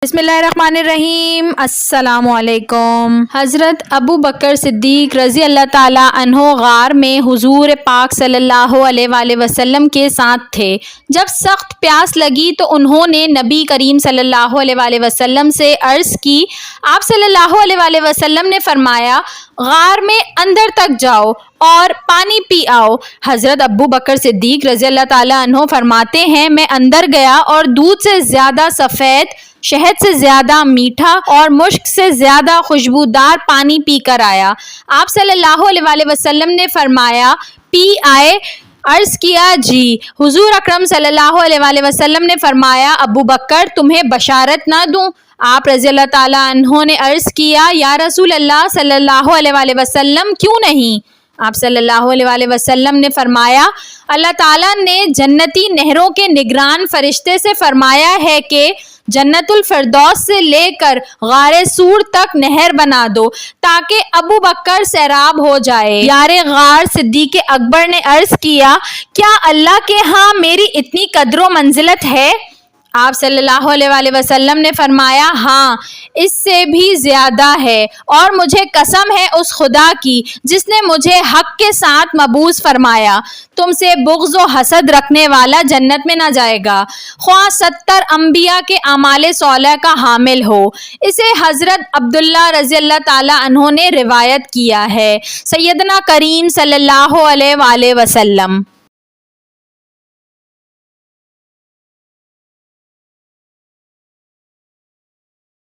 بسم اللہ الرحمن الرحیم۔ السلام علیکم۔ حضرت ابو بکر صدیق رضی اللہ تعالیٰ عنہ غار میں حضور پاک صلی اللہ علیہ وآلہ وسلم کے ساتھ تھے۔ جب سخت پیاس لگی تو انہوں نے نبی کریم صلی اللہ علیہ وآلہ وسلم سے عرض کی۔ آپ صلی اللہ علیہ وآلہ وسلم نے فرمایا، غار میں اندر تک جاؤ اور پانی پی آؤ۔ حضرت ابو بکر صدیق رضی اللہ تعالیٰ عنہ فرماتے ہیں، میں اندر گیا اور دودھ سے زیادہ سفید، شہد سے زیادہ میٹھا اور مشک سے زیادہ خوشبودار پانی پی کر آیا۔ آپ صلی اللہ علیہ وآلہ وسلم نے فرمایا، پی آئے؟ عرض کیا، جی۔ حضور اکرم صلی اللہ علیہ وآلہ وسلم نے فرمایا، ابو بکر تمہیں بشارت نہ دوں؟ آپ رضی اللہ تعالیٰ عنہ نے عرض کیا، یا رسول اللہ صلی اللہ علیہ وآلہ وسلم، کیوں نہیں؟ آپ صلی اللہ علیہ وآلہ وسلم نے فرمایا، اللہ تعالیٰ نے جنتی نہروں کے نگران فرشتے سے فرمایا ہے کہ جنت الفردوس سے لے کر غار سور تک نہر بنا دو تاکہ ابو بکر سیراب ہو جائے۔ یار غار صدیق اکبر نے عرض کیا، کیا اللہ کے ہاں میری اتنی قدر و منزلت ہے؟ آپ صلی اللہ علیہ وآلہ وسلم نے فرمایا، ہاں، اس سے بھی زیادہ ہے، اور مجھے قسم ہے اس خدا کی جس نے مجھے حق کے ساتھ مبعوث فرمایا، تم سے بغض و حسد رکھنے والا جنت میں نہ جائے گا، خواہ 70 انبیاء کے اعمال صالح کا حامل ہو۔ اسے حضرت عبداللہ رضی اللہ تعالیٰ عنہ نے روایت کیا ہے۔ سیدنا کریم صلی اللہ علیہ وآلہ وسلم۔